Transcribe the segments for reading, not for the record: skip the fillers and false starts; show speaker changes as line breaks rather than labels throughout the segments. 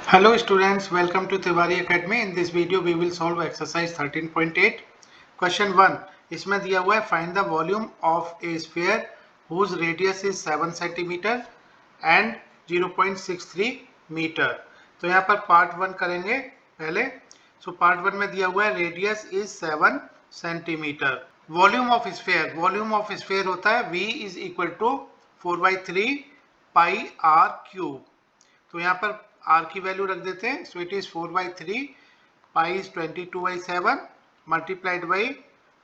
Hello students, welcome to Tiwari Academy. In this video we will solve exercise 13.8. Question 1. इसमें दिया हुआ है find the volume of a sphere whose radius is 7 cm and 0.63 meter. तो यहाँ पर part 1 करेंगे पहले. So पार्ट 1 में दिया हुआ है radius is 7 cm. Volume of sphere होता है V is equal to 4/3 pi r cube. तो यहाँ पर r की वैल्यू रख देते हैं. So it is 4/3 pi is 22/7 multiplied by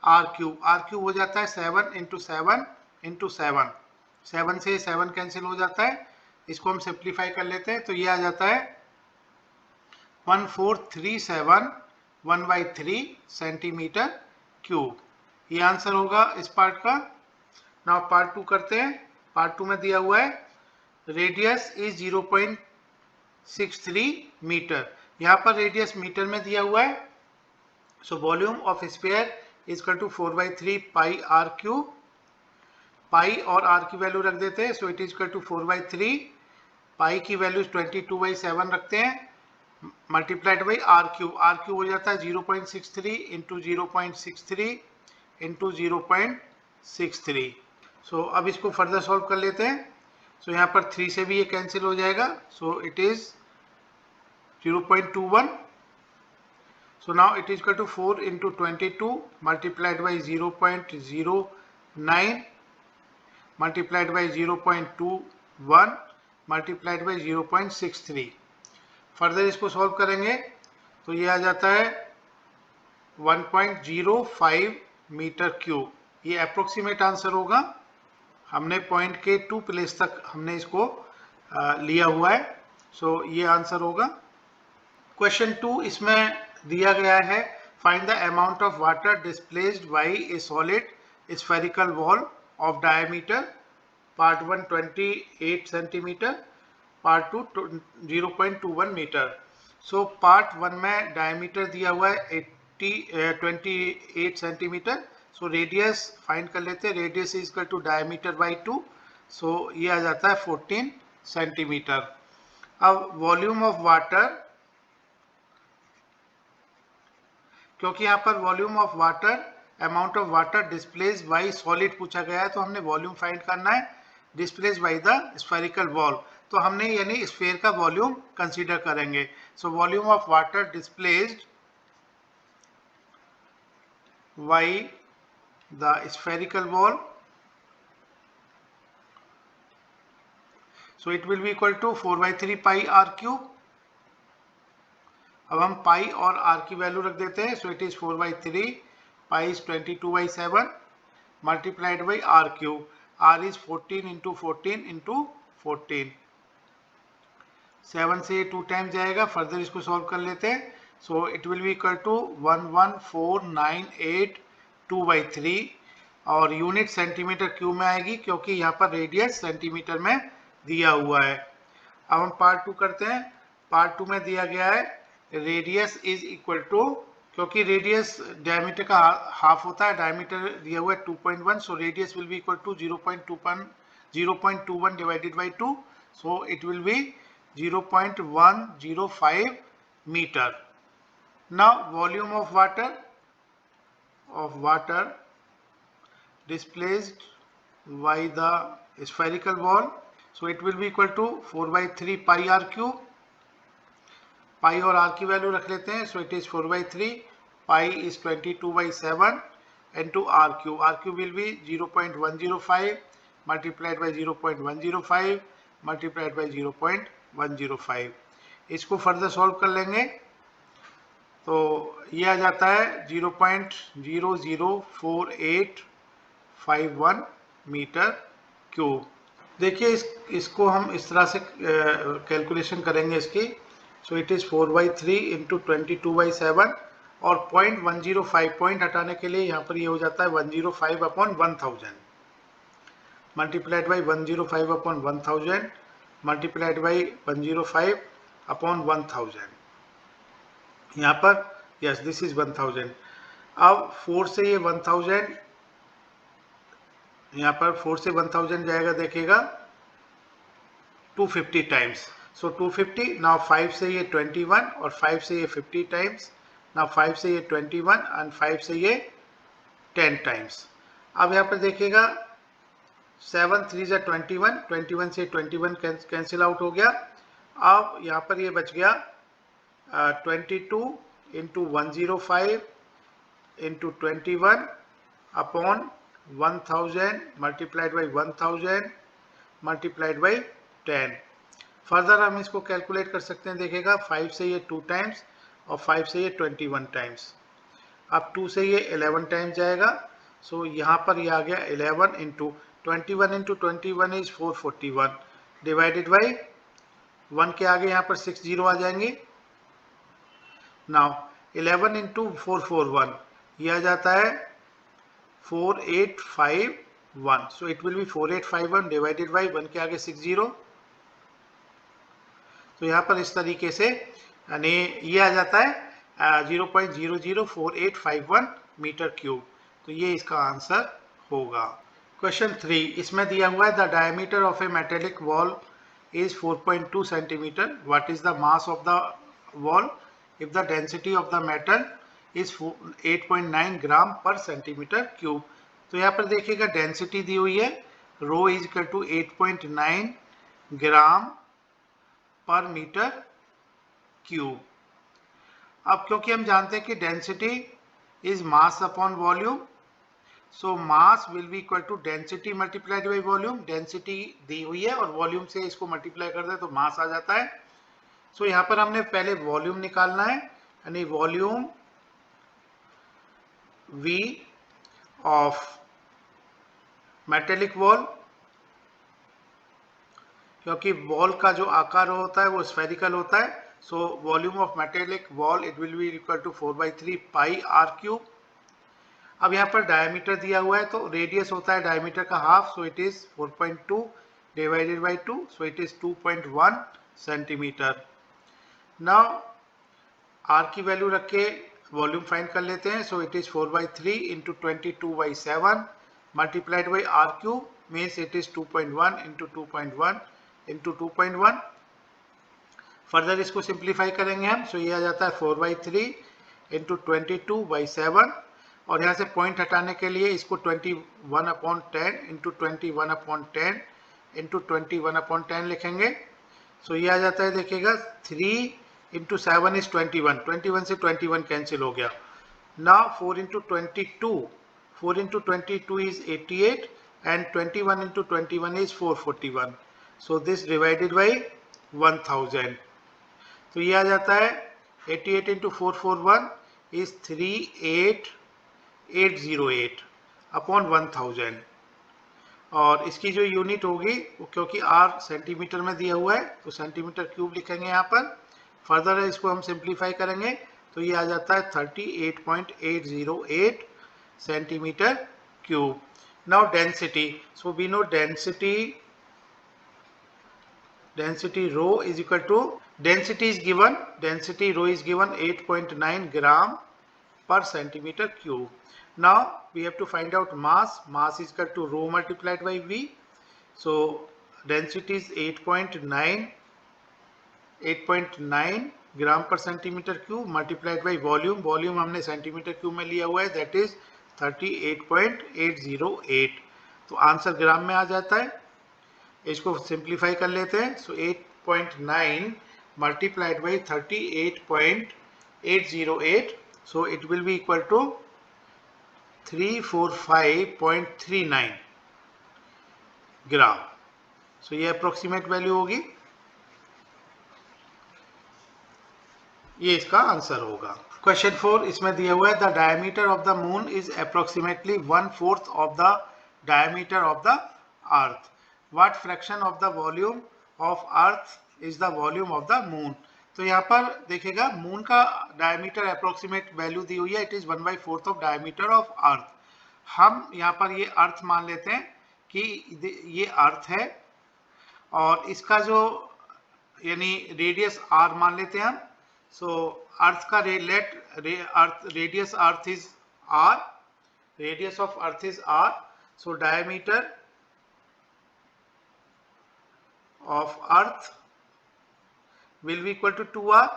r cube हो जाता है 7 इंटू 7 इंटू 7. 7 से 7 कैंसिल हो जाता है. इसको हम सिंप्लीफाई कर लेते हैं तो ये आ जाता है 1437 1/3 सेंटीमीटर क्यूब. ये आंसर होगा इस पार्ट का. नाउ पार्ट 2 करते हैं. पार्ट 2 में दिया हुआ है रेडियस इज 0.63 मीटर. यहाँ पर रेडियस मीटर में दिया हुआ है. So volume of sphere is equal to 4/3 pi r cube. Pi और r की वैल्यू रख देते हैं. So it is equal to 4/3 pi की वैल्यू 22/7 रखते हैं मल्टीप्लाइड बाई r क्यूब हो जाता है 0.63 इंटू 0.63 इंटू 0.63. सो अब इसको फर्दर सॉल्व कर लेते हैं. सो यहाँ पर 3 से भी ये कैंसिल हो जाएगा. So it is 0.21. So now it is equal to 4 into 22 multiplied by 0.09 multiplied by 0.21 multiplied by 0.63. Further इसको सॉल्व करेंगे तो ये आ जाता है 1.05 मीटर क्यूब. ये अप्रोक्सीमेट आंसर होगा. हमने पॉइंट के 2 प्लेस तक हमने इसको लिया हुआ है. सो ये आंसर होगा. क्वेश्चन 2 इसमें दिया गया है find the amount of water displaced by a solid spherical ball of diameter. Part 1 28 centimetre, part 2 0.21 metre. So part 1 में डायमीटर दिया हुआ है 28 सेंटीमीटर. सो रेडियस फाइंड कर लेते हैं. Radius is equal to diameter by 2. So ये आ जाता है 14 सेंटीमीटर. अब वॉल्यूम ऑफ वाटर, क्योंकि यहाँ पर volume of water amount of water displace by solid पूछा गया है तो हमने वॉल्यूम फाइंड करना है displace by the spherical ball. तो हमने यानी स्फीयर का वॉल्यूम कंसीडर करेंगे. सो volume of water displaced by the spherical ball, so it will be equal to 4/3 pi r cube. अब हम पाई और r की वैल्यू रख देते हैं. So it is 4/3 pi is 22/7 multiplied by r cube. r is 14 into 14 into 14. 7 से 2 time जाएगा. Further इसको सॉल्व कर लेते हैं. So it will be equal to 11498 और यूनिट सेंटीमीटर क्यूब में आएगी क्योंकि यहाँ पर रेडियस सेंटीमीटर में दिया हुआ है. अब हम पार्ट 2 करते हैं. पार्ट 2 में दिया गया है रेडियस इज इक्वल टू, क्योंकि रेडियस डायमीटर का हाफ होता है, डायमीटर दिया हुआ है 2.1. So radius will be equal to 0.21 divided by 2. So it will be 0.105 metre. Now volume of water displaced by the spherical ball, so it will be equal to 4/3 pi r cube. पाई और r की value रख लेते हैं. So it is 4/3 pi is 22/7 into r cube will be 0.105 multiplied by 0.105 multiplied by 0.105. इसको further solve कर लेंगे तो ये आ जाता है 0.004851 मीटर क्यूब. देखिए इसको हम इस तरह से कैलकुलेशन करेंगे इसकी. सो इट इज 4/3 इंटू 22/7 और 0.105 पॉइंट हटाने के लिए यहाँ पर ये हो जाता है 105 upon 1000 multiplied by 105 upon 1000 multiplied by 105 upon 1000. यहाँ पर यस दिस इज 1000. अब 4 से ये 1000, यहाँ पर 4 से 1000 जाएगा देखिएगा 250 टाइम्स. सो 250, नाउ 5 से ये 21 और 5 से ये 50 टाइम्स, नाउ 5 से ये 21 एंड 5 से ये 10 टाइम्स। अब यहाँ पर देखिएगा 7 3 जा 21, 21 से 21 कैंसिल आउट हो गया। अब यहाँ पर ये बच गया 22 into 105 into 21 upon 1000 multiplied by 1000 multiplied by 10। Further हम इसको कैलकुलेट कर सकते हैं, देखिएगा 5 से ये 2 टाइम्स और 5 से ये 21 टाइम्स। अब 2 से ये 11 टाइम्स जाएगा, सो यहाँ पर ये आ गया 11 into 21 into 21 is 441 divided by 1 के आगे यहाँ पर 6 जीरो आ जाएंगे। नाउ 11 इंटू 441 ये आ जाता है 4851, सो it will B 4851 divided by 1 के आगे 6 जीरो। तो यहाँ पर इस तरीके से यानी ये आ जाता है 0.004851 मीटर क्यूब। तो ये इसका आंसर होगा। क्वेश्चन 3, इसमें दिया हुआ है the diameter of A metallic wall is 4.2 centimeter. What is the mass of the wall if the density of the metal is 8.9 gram पर सेंटीमीटर क्यूब। तो यहाँ पर देखिएगा डेंसिटी दी हुई है rho is equal to 8.9 gram per metre cube. अब क्योंकि हम जानते हैं कि density is mass upon volume, so mass will be equal to density multiplied by volume. Density दी हुई है और वॉल्यूम से इसको मल्टीप्लाई कर दे तो मास आ जाता है। सो यहाँ पर हमने पहले वॉल्यूम निकालना है, यानी volume V of metallic ball, क्योंकि वॉल का जो आकार होता है वो स्फेरिकल होता है। So volume of metallic ball it will be equal to 4/3 pi r cube. अब यहाँ पर डायमीटर दिया हुआ है तो रेडियस होता है डायमीटर का half, so it is 4.2 divided by 2, so it is 2.1 centimetre. Now r की वैल्यू रख के वॉल्यूम फाइंड कर लेते हैं। So it is 4/3 into 22/7 multiplied by r cube means it is 2.1 into 2.1 into 2.1। Further इसको सिंप्लीफाई करेंगे हम, सो ये आ जाता है 4/3 इंटू 22/7 और यहाँ से पॉइंट हटाने के लिए इसको 21/10 इंटू 21/10 इंटू 21/10 लिखेंगे। सो ये आ जाता है देखिएगा 3 इंटू 7 इज 21, 21 से 21 कैंसिल हो गया। Now 4 into 22 is 88 and 21 into 21 is 441, so this divided by 1000। तो ये आ जाता है 88 इंटू 441 इज 38808 अपॉन 1000 और इसकी जो यूनिट होगी वो क्योंकि r सेंटीमीटर में दिया हुआ है तो सेंटीमीटर क्यूब लिखेंगे यहाँ पर। फर्दर इसको हम सिंप्लीफाई करेंगे तो ये आ जाता है 38.808 centimetre cube. Now density, so we know density rho is equal to density rho is given 8.9 gram per centimeter cube. Now we have to find out mass is equal to rho multiplied by V. So density is 8.9 gram पर centimetre cube multiplied by volume हमने centimetre cube में लिया हुआ है, that is 38.808। तो answer ग्राम में आ जाता है। इसको सिंप्लीफाई कर लेते हैं। So 8.9 multiplied by 38.808, so it will be equal to 345.39 gram. So ये अप्रोक्सीमेट वैल्यू होगी, ये इसका आंसर होगा। क्वेश्चन 4 इसमें दिया हुआ है the diameter of the moon is approximately 1/4 of the diameter of the earth. What fraction of the volume of earth is the volume of the moon. तो यहाँ पर देखिएगा मून का डायमीटर अप्रोक्सीमेट वैल्यू दी हुई है, it is 1/4 of diameter of earth. हम यहाँ पर ये अर्थ मान लेते हैं कि ये अर्थ है और इसका जो यानी रेडियस r मान लेते हैं हम। सो अर्थ का radius earth is r, radius of earth is r, so diameter of earth will be equal to 2r.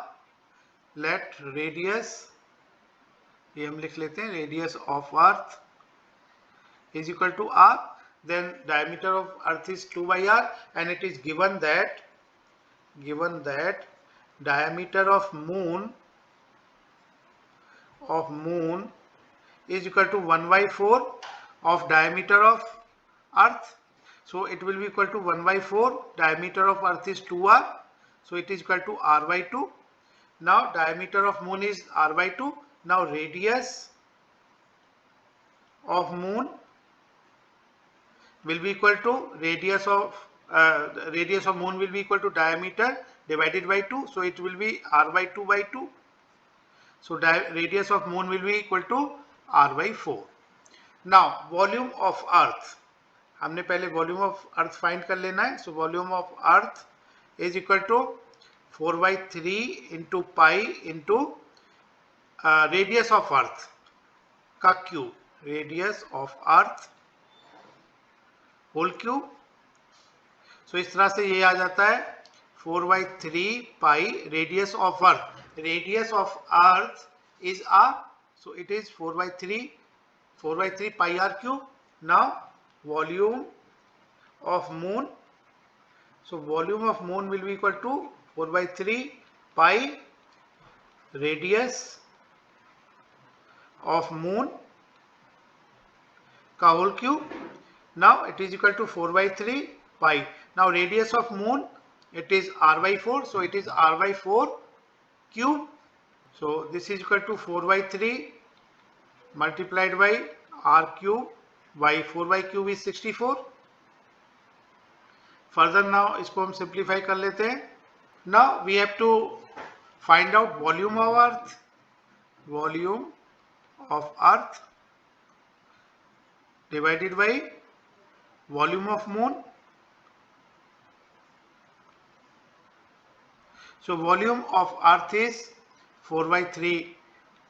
Let radius, ये हम लिख लेते हैं, radius of earth is equal to r. Then diameter of earth is 2 by r, and it is given that diameter of moon is equal to 1 by 4 of diameter of earth. So it will be equal to 1 by 4. Diameter of earth is 2r, so it is equal to r by 2. Now diameter of moon is r by 2. Now radius of moon will be equal to radius of moon will be equal to diameter divided by 2. So it will be r by 2 by 2. So radius of moon will be equal to r by 4. Now volume of earth, हमने पहले volume of earth find कर लेना है. So volume of earth is equal to 4 by 3 into pi into radius of earth का cube, radius of earth whole cube. So इस तरह से ये आ जाता है 4 by 3 pi radius of earth. Radius of earth is r, so it is 4 by 3 pi r cube. Now volume of moon, so volume of moon will be equal to 4 by 3 pi radius of moon का whole cube. Now it is equal to 4 by 3 pi. Now radius of moon, it is r by 4, so it is r by 4 cube. So this is equal to 4 by 3 multiplied by r cube by 4 by cube is 64. Further now इसको हम simplify कर लेते हैं. Now we have to find out volume of earth. Volume of earth divided by volume of moon. So volume of earth is 4 by 3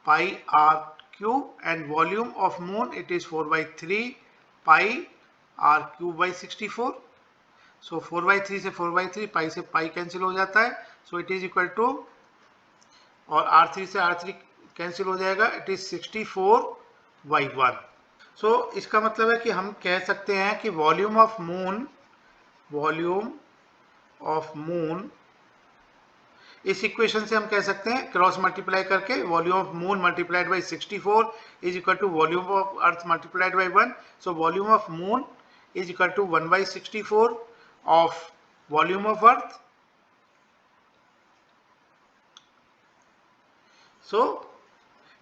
pi r cube, and volume of moon, it is 4 by 3 pi r cube by 64. So 4 by 3 से 4 by 3, pi से pi cancel हो जाता है. So it is equal to, और r3 से r3 cancel हो जाएगा, it is 64 by 1. So इसका मतलब है कि हम कह सकते हैं कि volume of moon इस इक्वेशन से हम कह सकते हैं क्रॉस मल्टीप्लाई करके volume of moon multiplied by 64 is equal to volume of earth multiplied by 1. So volume of moon is equal to 1 by 64 of volume of earth. So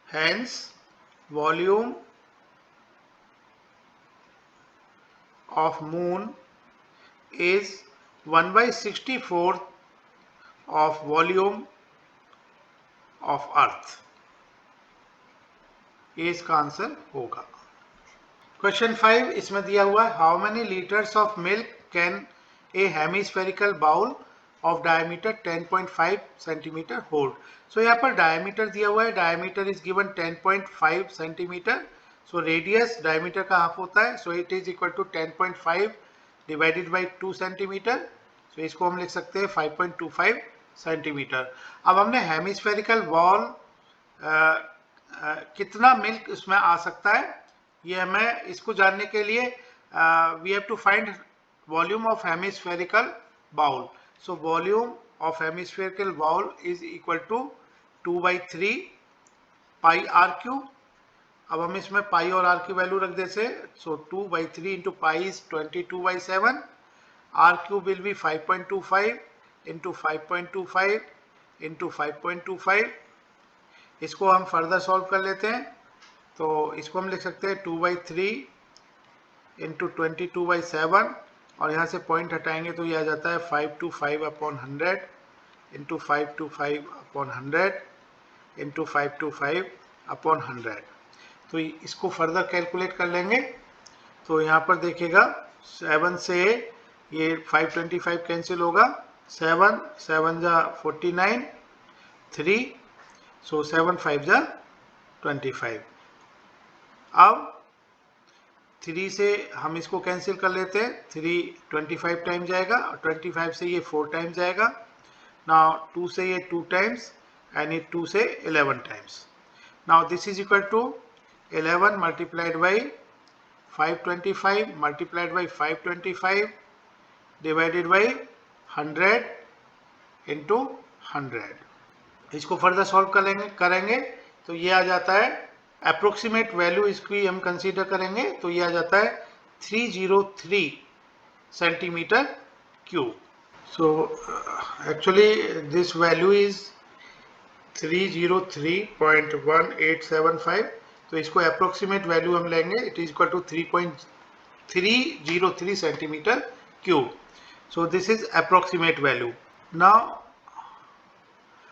hence volume of moon is 1 by 64 of volume of earth. ये इसका answer होगा. Question 5 इसमें दिया हुआ है, how many litres of milk can a hemispherical bowl of diameter 10.5 centimetre hold. So यहाँ पर diameter दिया हुआ है, diameter is given 10.5 centimetre. So radius diameter का हाफ होता है, so it is equal to 10.5 divided by 2 centimetre. So इसको हम लिख सकते हैं 5.25 सेंटीमीटर. अब हमने हेमिस्फेरिकल बॉल कितना मिल्क उसमें आ सकता है, ये हमें इसको जानने के लिए we have to find volume of hemispherical bowl. So volume of hemispherical bowl is equal to 2 by 3 pi r cube. अब हम इसमें पाई और आर की वैल्यू रख देते. So 2 by 3 into pi is 22 by 7. R cube will be 5.25 into 5.25 into 5.25. इसको हम further solve कर लेते हैं. तो इसको हम लिख सकते हैं 2 by 3 into 22 by 7, और यहाँ से पॉइंट हटाएंगे तो ये आ जाता है 525 upon 100 into 525 upon 100 into 525 upon 100. तो इसको फर्दर कैलकुलेट कर लेंगे. तो यहाँ पर देखिएगा 7 से ये 525 कैंसिल होगा. 7 7 जा 49 3. सो 7 5 जा 25. अब 3 से हम इसको कैंसिल कर लेते हैं. 3 25 टाइम जाएगा और 25 से ये 4 टाइम जाएगा. Now 2 से ये 2 times and ये 2 से 11 times. Now this is equal to 11 multiplied by 525 multiplied by 525 divided by 100 into 100. इसको फर्दर सॉल्व करेंगे तो ये आ जाता है अप्रोक्सीमेट वैल्यू इसकी हम कंसीडर करेंगे तो ये आ जाता है 303 centimetre cube. So actually this value is 303.1875. तो इसको अप्रोक्सीमेट वैल्यू हम लेंगे, it is equal to 3.303 centimetre cube. So this is approximate value. Now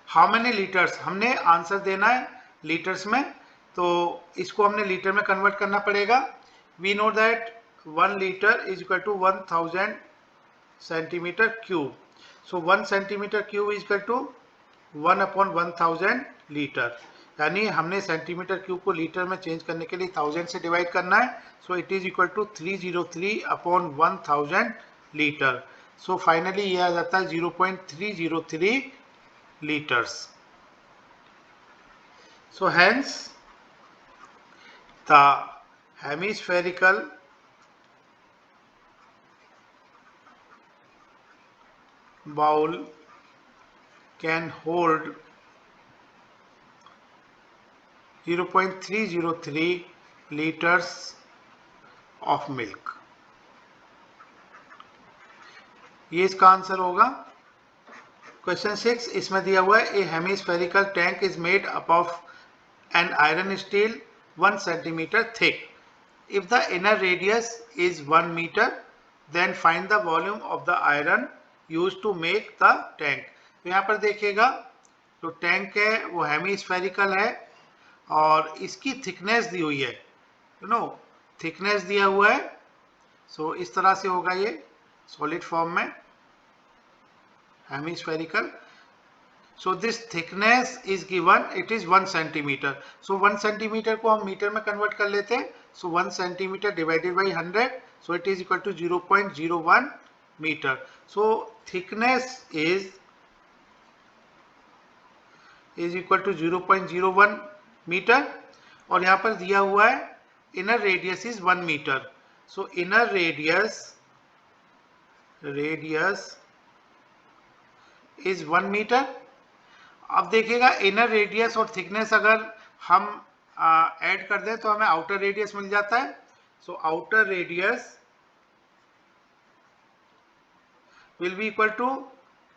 how many litres, हमने आंसर देना है लीटर्स में, तो इसको हमने लीटर में कन्वर्ट करना पड़ेगा. We know that 1 litre is equal to 1000 centimetre cube. So 1 centimetre cube is equal to 1/1000 litre. यानी हमने सेंटीमीटर क्यूब को लीटर में चेंज करने के लिए 1000 से डिवाइड करना है. So it is equal to 303/1000 litre. So finally ये आ जाता है 0.303 liters. So hence the hemispherical bowl can hold 0.303 liters of milk. ये इसका आंसर होगा. क्वेश्चन 6 इसमें दिया हुआ है a hemispherical tank is made up of an iron steel 1 centimetre thick. If the inner radius is 1 metre then find the volume of the iron used to make the tank. तो यहाँ पर देखिएगा जो tank है वो hemispherical है और इसकी थिकनेस दी हुई है, यू नो थिकनेस दिया हुआ है. सो इस तरह से होगा ये सॉलिड फॉर्म में hemispherical. So this thickness is given, it is 1 centimeter. So 1 centimeter को हम मीटर में कन्वर्ट कर लेते हैं. So 1 centimeter divided by 100, so it is equal to 0.01 meter. So thickness is equal to 0.01 meter. और यहाँ पर दिया हुआ है inner radius is 1 meter. So inner radius is 1 metre. अब देखिएगा इनर रेडियस और थिकनेस अगर हम ऐड कर दें तो हमें आउटर रेडियस मिल जाता है. So outer radius will be equal to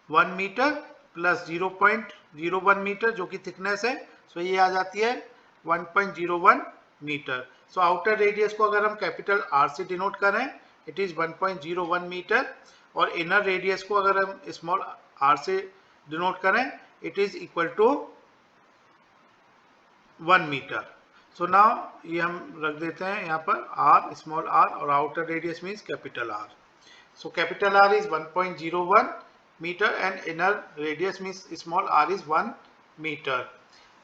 1 metre plus 0.01 metre जो कि थिकनेस है. सो ये आ जाती है 1.01 मीटर. सो आउटर रेडियस को अगर हम कैपिटल आर से डिनोट करें इट इज 1.01 मीटर और इनर रेडियस को अगर हम स्मॉल आर से डिनोट करें it is equal to 1 metre. So now ये हम रख देते हैं यहाँ पर आर स्मॉल आर और outer radius means capital R. So capital are is 1.01 metre and inner radius means small r is 1 metre.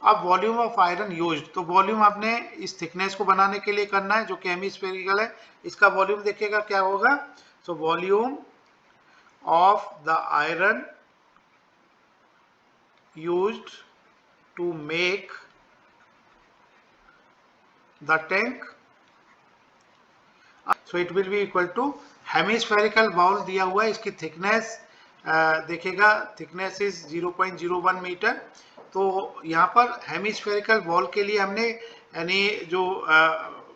अब वॉल्यूम ऑफ आयरन यूज्ड, तो वॉल्यूम आपने इस थिकनेस को बनाने के लिए करना है जो कि हेमिस्फेरिकल है. इसका वॉल्यूम देखिएगा क्या होगा. सो volume of the iron used to make the tank, so it will be equal to hemispherical bowl दिया हुआ है. इसकी थिकनेस देखिएगा थिकनेस इज 0.01 मीटर. तो यहाँ पर हेमिस्फेरिकल बॉल के लिए हमने यानी जो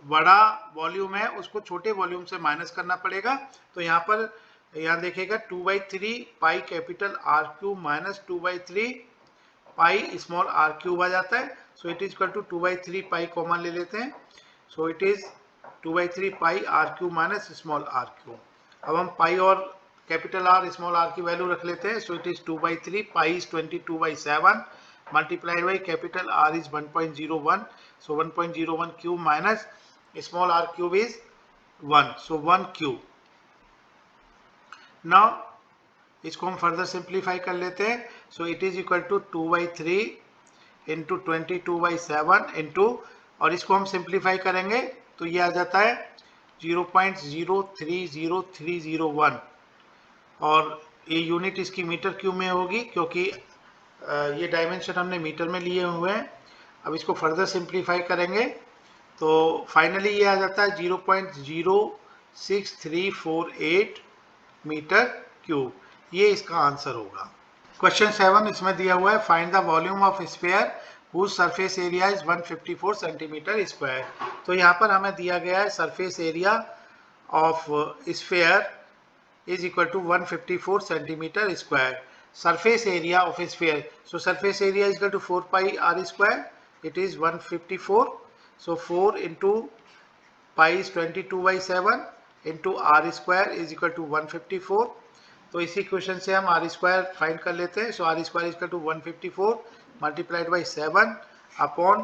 बड़ा वॉल्यूम है उसको छोटे वॉल्यूम से माइनस करना पड़ेगा. तो यहाँ देखिएगा 2/3 pi capital r cube minus 2/3 pi small r cube आ जाता है. So it is equal to 2/3 pi common ले लेते हैं. So it is 2/3 pi r cube minus small r cube. अब हम पाई और कैपिटल आर स्मॉल आर की वैल्यू रख लेते हैं. So it is 2/3 pi is 22/7 multiplied by capital are is 1.01. So 1.01 cube minus small r cube is 1. So 1 cube. Now इसको हम further simplify कर लेते हैं. So it is equal to 2/3 into 22/7 into और इसको हम सिंप्लीफाई करेंगे तो ये आ जाता है 0.0300301 और ये यूनिट इसकी मीटर क्यूब में होगी क्योंकि ये डायमेंशन हमने मीटर में लिए हुए हैं। अब इसको फर्दर सिंप्लीफाई करेंगे तो फाइनली ये आ जाता है 0.06348 मीटर क्यूब। ये इसका आंसर होगा। क्वेश्चन 7 इसमें दिया हुआ है find the volume of sphere whose surface area is 154 centimetre square. तो यहाँ पर हमें दिया गया है surface area of sphere is equal to 154 centimeter square. Surface area of a sphere. So surface area is equal to 4 pi r square. It is 154. So 4 into pi is 22 by 7 into r square is equal to 154. तो इसी question से हम r square find कर लेते हैं. So r square is equal to 154 multiplied by 7 upon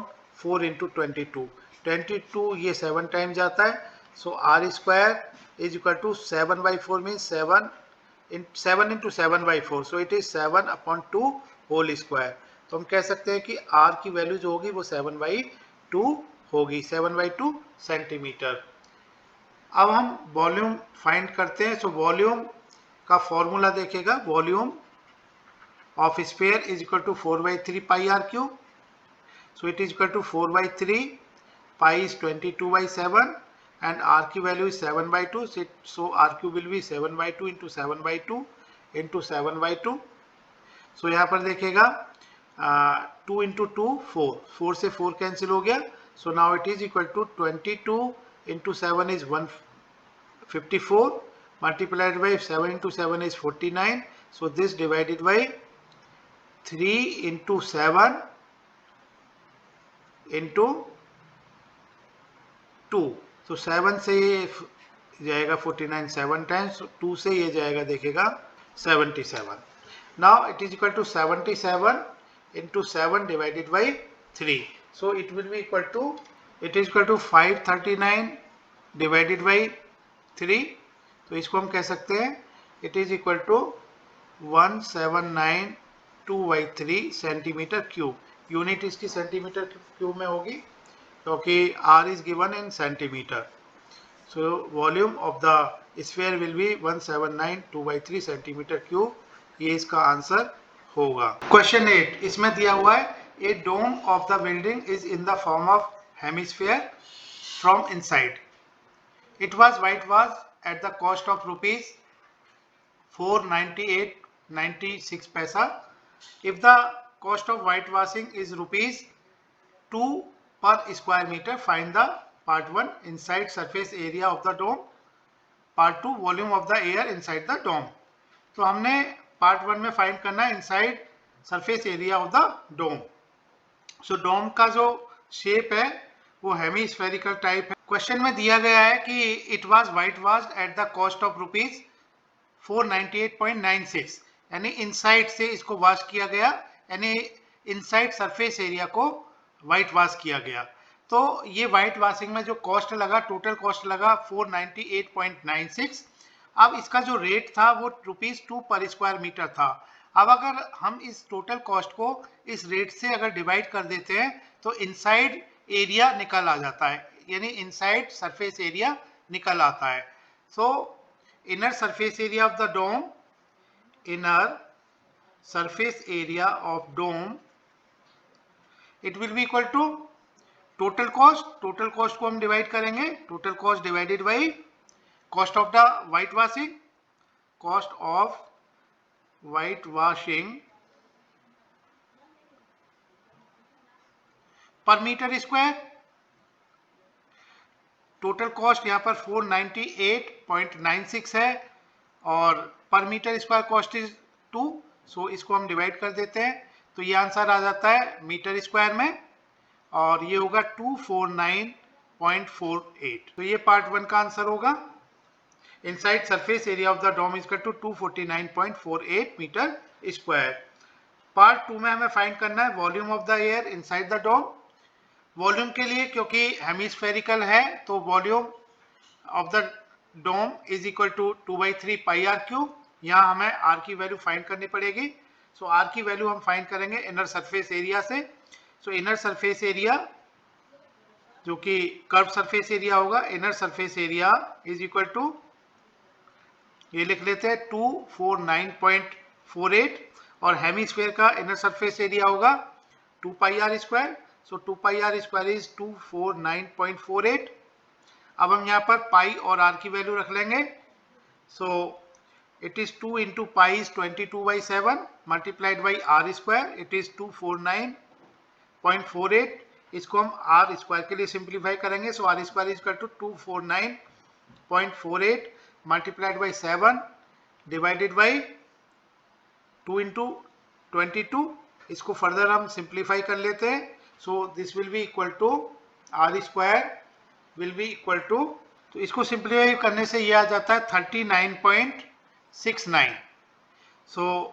4 into 22. 22 ये 7 time जाता है. So r square is equal to 7 by 4 means 7 into 7 by 4. So it is 7 upon 2 whole square. तो हम कह सकते हैं कि r की वैल्यू जो होगी वो 7 by 2 होगी, 7 by 2 सेंटीमीटर. अब हम वॉल्यूम फाइंड करते हैं. सो वॉल्यूम का फॉर्मूला देखेगा. Volume of sphere is equal to 4 by 3 pi r cube. So it is equal to 4 by 3 pi is 22 by 7 and r की value is 7 by 2. So r cube will be 7 by 2 into 7 by 2 into 7 by 2. So यहाँ पर देखेगा 2 into 2 4. 4 से 4 cancel हो गया. So now it is equal to 22 into 7 is 154 multiplied by 7 into 7 is 49. So this divided by 3 into 7 into 2. तो 7 से ये जाएगा 49 7 टाइम्स. 2 से ये जाएगा देखेगा 77. Now it is equal to 77 into 7 divided by 3. So it will be equal to 539 divided by 3. तो इसको हम कह सकते हैं it is equal to 1792/3 centimetre cube. Unit इसकी सेंटीमीटर क्यूब में होगी क्योंकि r is given in centimeter. So volume of the sphere will be 1792/3 centimetre cube. ये इसका आंसर होगा. क्वेश्चन 8 इसमें दिया हुआ है a dome of the building is in the form of hemisphere from inside. It was whitewashed at the cost of rupees 498.96 paisa. If the cost of whitewashing is rupees 2 per square meter, find the part 1 inside surface area of the dome, part 2 volume of the air inside the dome. तो हमने part 1 में find करना है inside surface area of the dome. So dome का जो shape है वो hemispherical type है. क्वेश्चन में दिया गया है कि it was white washed at the cost of rupees 498.96. यानी इनसाइड से इसको वॉश किया गया, यानी इनसाइड सरफेस एरिया को व्हाइट वॉश किया गया. तो ये व्हाइट वॉशिंग में जो कॉस्ट लगा, टोटल कॉस्ट लगा 498.96. अब इसका जो रेट था वो ₹2 पर स्क्वायर मीटर था. अब अगर हम इस टोटल कॉस्ट को इस रेट से अगर डिवाइड कर देते हैं तो इनसाइड एरिया निकल आ जाता है, यानी इनसाइड सरफेस एरिया निकल आता है. So inner surface area of the dome, inner surface area of dome, it will be equal to total cost. Total cost को हम डिवाइड करेंगे. Total cost divided by cost of the whitewashing, cost of whitewashing per meter square. Total cost यहाँ पर 498.96 है और पर metre square cost is 2. सो इसको हम डिवाइड कर देते हैं तो ये आंसर आ जाता है मीटर स्क्वायर में और ये होगा 249.48. तो ये पार्ट 1 का आंसर होगा. Inside surface area of the dome is equal to 249.48 metre square. Part 2 में हमें फाइंड करना है volume of the air inside the dome. Volume के लिए क्योंकि हेमिस्फेरिकल है तो volume of the dome is equal to 2/3 pi r cube. यहाँ हमें r की वैल्यू फाइंड करनी पड़ेगी. सो r की वैल्यू हम फाइंड करेंगे इनर सरफेस एरिया से. सो इनर सरफेस एरिया जो कि कर्व सरफेस एरिया होगा, inner surface area is equal to ये लिख लेते हैं 249.48 और हेमिस्फीयर का इनर सरफेस एरिया होगा 2 pi r square. So 2 pi r square is 249.48। अब हम यहाँ पर पाई और आर की वैल्यू रख लेंगे। सो it is 2 into pi is 22/7 multiplied by r square, it is 249.48। इसको हम r स्क्वायर के लिए सिंप्लीफाई करेंगे। So r square is equal to 249.48 multiplied by 7 divided by 2 into 22। इसको फर्दर हम सिंप्लीफाई कर लेते हैं। So this will be equal to r square will be equal to, तो इसको सिंप्लीफाई करने से ये आ जाता है 39.69। so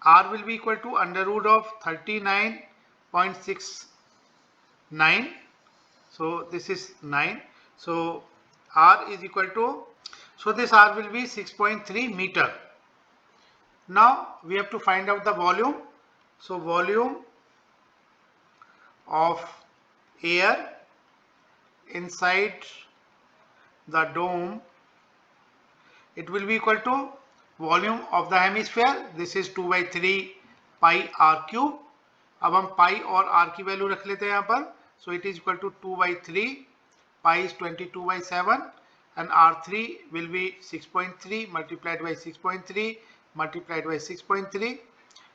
r will be equal to under root of 39.69। so this is 9, so r is equal to, so this r will be 6.3 meter. Now we have to find out the volume. So volume of air inside the dome, it will be equal to volume of the hemisphere, this is 2/3 pi r cube। अब हम pi और r की value रख लेते हैं यहाँ पर। So it is equal to 2/3 pi is 22/7 and r3 will be 6.3 multiplied by 6.3 multiplied by 6.3।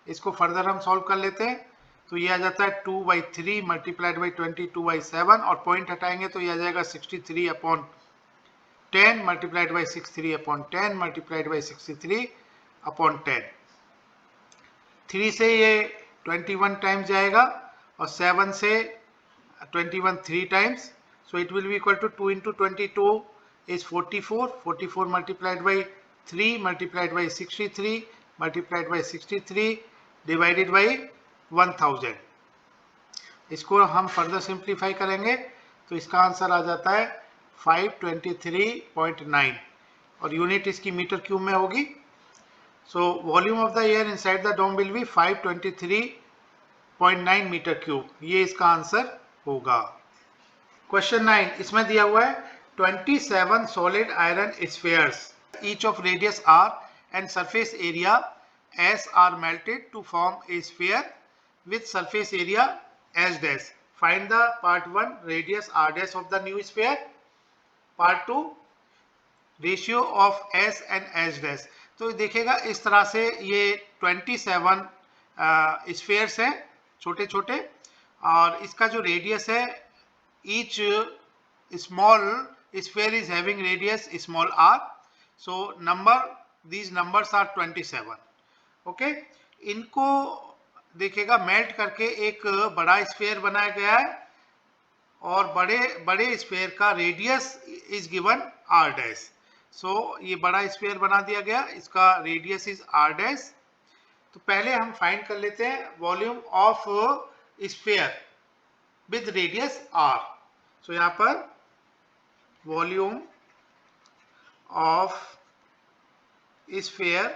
इसको फर्दर हम सॉल्व कर लेते हैं। तो ये आ जाता है 2/3 multiplied by 22/7 और पॉइंट हटाएंगे तो ये आ जाएगा 63/10 multiplied by 63/10 multiplied by 63/10। 3 से ये 21 टाइम्स जाएगा और 7 से 21 3 times. So it will be equal to 2 into 22 is 44, 44 multiplied by 3 multiplied by 63 multiplied by 63 divided by 1000। इसको हम फर्दर सिंप्लीफाई करेंगे तो इसका आंसर आ जाता है 523.9 और यूनिट इसकी मीटर क्यूब में होगी। So volume of the air inside the dome will be 523.9 metre cube, ये इसका आंसर होगा। क्वेश्चन 9, इसमें दिया हुआ है 27 solid iron spheres each of radius r and surface area s are melted to form a sphere with surface area s dash. Find the part 1 radius r dash of the new sphere, part 2 ratio of s and s dash. तो देखिएगा इस तरह से ये 27 spheres हैं छोटे छोटे और इसका जो रेडियस है, each small sphere is having radius small r। So these numbers are 27। Okay, इनको देखिएगा मेल्ट करके एक बड़ा स्फीयर बनाया गया है और बड़े स्फीयर का radius is given r dash. So ये बड़ा स्फीयर बना दिया गया, इसका रेडियस इज r डैश। तो पहले हम फाइंड कर लेते हैं volume of sphere with radius r। So यहाँ पर volume of sphere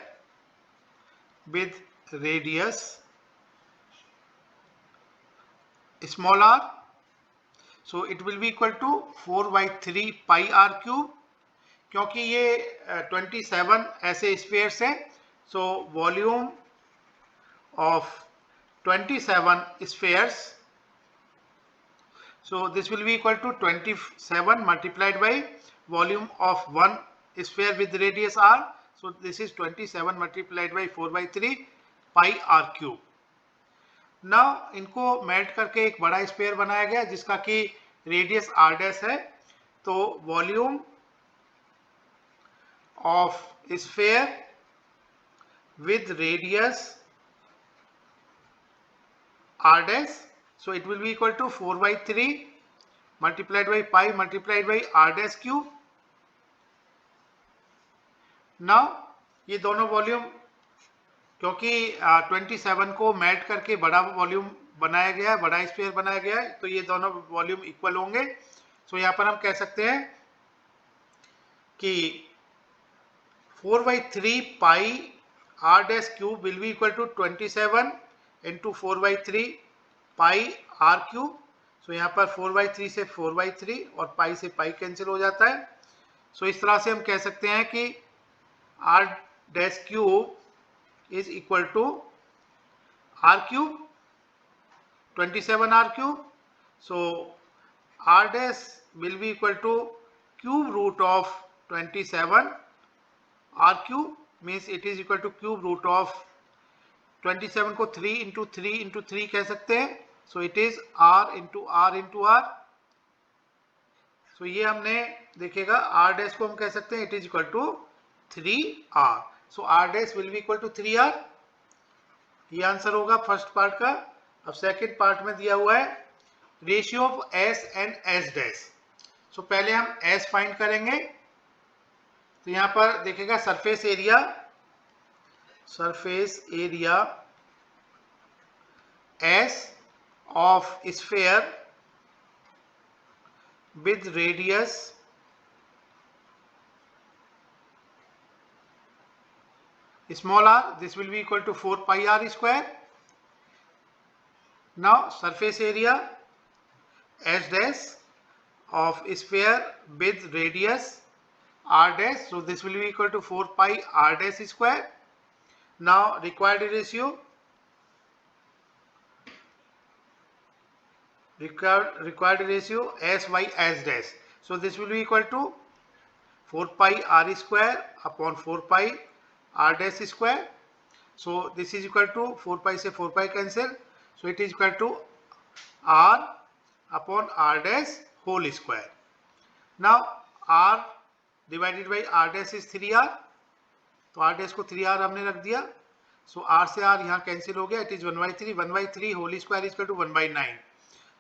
with radius small r, so it will be equal to 4/3 pi r cube. क्योंकि ये 27 ऐसे स्फीयर्स हैं, सो volume of 27 spheres, so this will be equal to 27 multiplied by volume of one sphere with radius r, so this is 27 multiplied by 4/3 pi r cube। now इनको melt करके एक बड़ा sphere बनाया गया जिसका कि रेडियस r डैश है। तो volume of sphere with radius r dash, so it will be equal to 4/3 multiplied by pi multiplied by r dash cube। now ये दोनों वॉल्यूम, क्योंकि 27 को मेल्ट करके बड़ा वॉल्यूम बनाया गया है, बड़ा स्फीयर बनाया गया है, तो ये दोनों वॉल्यूम इक्वल होंगे। सो यहाँ पर हम कह सकते हैं कि 4/3 pi r dash cube will be equal to 27 into 4/3 pi r cube। सो यहाँ पर 4/3 से 4/3 और पाई से पाई कैंसिल हो जाता है। सो इस तरह से हम कह सकते हैं कि r dash cube is equal to r cube, 27 r cube. So r dash will be equal to cube root of 27 r cube, means it is equal to cube root of 27 को 3 into 3 into 3 कह सकते हैं. So it is r into r into r. So ये हमने देखेगा r dash को हम कह सकते हैं it is equal to 3r. So r dash will be equal to 3r. ये आंसर होगा फर्स्ट पार्ट का. अब सेकंड पार्ट में दिया हुआ है ratio of s and s dash. So पहले हम s फाइंड करेंगे. तो यहां पर देखेगा surface area s of sphere with radius small r, this will be equal to 4 pi r square. Now surface area s dash of sphere with radius r dash, so this will be equal to 4 pi r dash square. Now required ratio s by s dash, so this will be equal to 4 pi r square upon 4 pi r dash square. So this is equal to 4 pi से 4 pi cancel, so it is equal to r upon r dash whole square. Now r divided by r dash is 3r, तो r dash को 3r हमने रख दिया. So r से r यहाँ cancel हो गया, it is 1/3 whole square is equal to 1/9.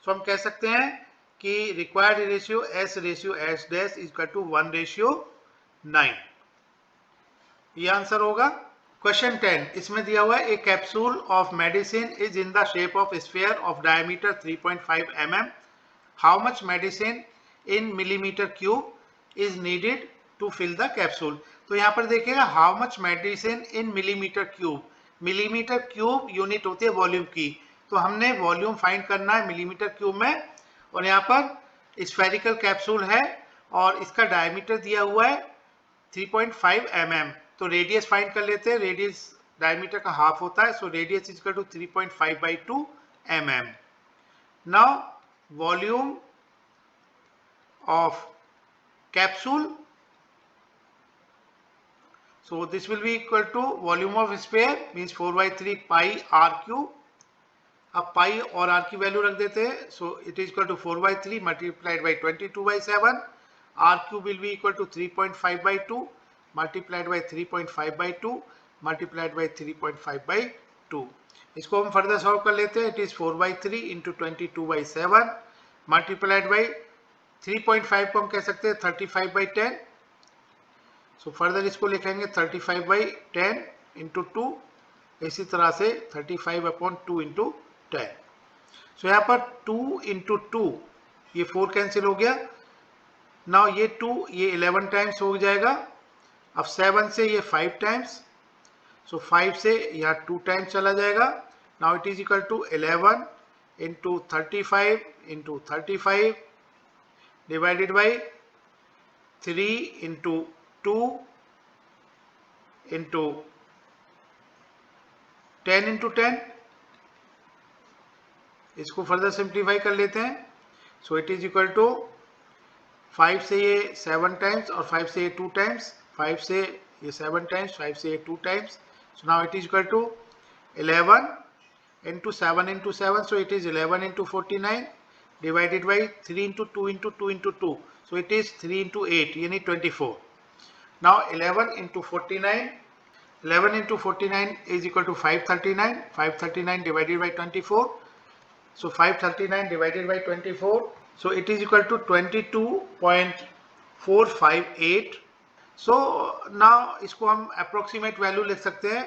So हम कह सकते हैं कि required ratio s dash is equal to 1:9. ये आंसर होगा. क्वेश्चन 10, इसमें दिया हुआ है a capsule of medicine is in the shape of sphere of diameter 3.5 mm. How much medicine in millimetre cube is needed to fill the capsule. तो यहाँ पर देखिएगा how much medicine in millimetre cube. Millimetre cube unit होती है volume की, तो हमने volume find करना है मिलीमीटर क्यूब में. और यहाँ पर स्फेरिकल कैप्सूल है और इसका डायमीटर दिया हुआ है 3.5 mm. तो रेडियस फाइंड कर लेते हैं. रेडियस डायमीटर का हाफ होता है, so radius is equal to 3.5/2 mm. Now volume of capsule, so this will be equal to volume of sphere means 4/3 pi r cube. अब पाई और r की वैल्यू रख देते हैं. So it is equal to 4/3 multiplied by 22/7. r cube will be equal to 3.5/2 multiplied by 3.5/2 multiplied by 3.5/2. इसको हम further solve कर लेते हैं. It is 4/3 into 22/7 multiplied by 3.5 को हम कह सकते हैं 35/10. सो फर्दर इसको लिखेंगे 35/10 इंटू 2. इसी तरह से 35/2 इंटू 10. सो यहाँ पर 2 इंटू 2, ये 4 कैंसिल हो गया. नाउ ये 2 ये 11 टाइम्स हो जाएगा. अब 7 से ये 5 टाइम्स, सो 5 से यहाँ 2 टाइम्स चला जाएगा. Now it is equal to 11 into 35 into 35 divided by 3 into 2 into 10 into 10. इसको फर्दर सिंप्लीफाई कर लेते हैं. So it is equal to 5 से ये 7 टाइम्स और 5 से ये 2 टाइम्स, 5 से ये 7 टाइम्स, 5 से ये 2 times. So now it is equal to 11 into 7 into 7. So it is 11 into 49 divided by 3 into 2 into 2 into 2. So it is 3 into 8 यानी 24. Now 11 into 49, 11 into 49 is equal to 539. 539 divided by 24. So 539 divided by 24. So it is equal to 22.458. So now इसको हम approximate value लिख सकते हैं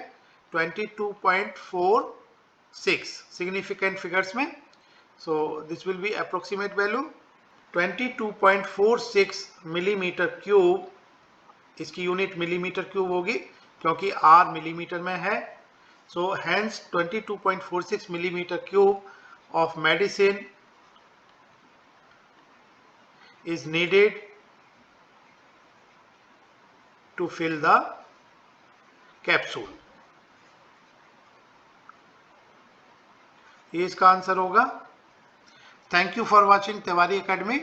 22.46 significant figures में. So this will be approximate value 22.46 millimeter cube. इसकी unit millimetre cube होगी क्योंकि r millimetre में है. So hence 22.46 millimetre cube of medicine is needed to fill the capsule. ये इसका आंसर होगा। Thank you for watching Tiwari academy.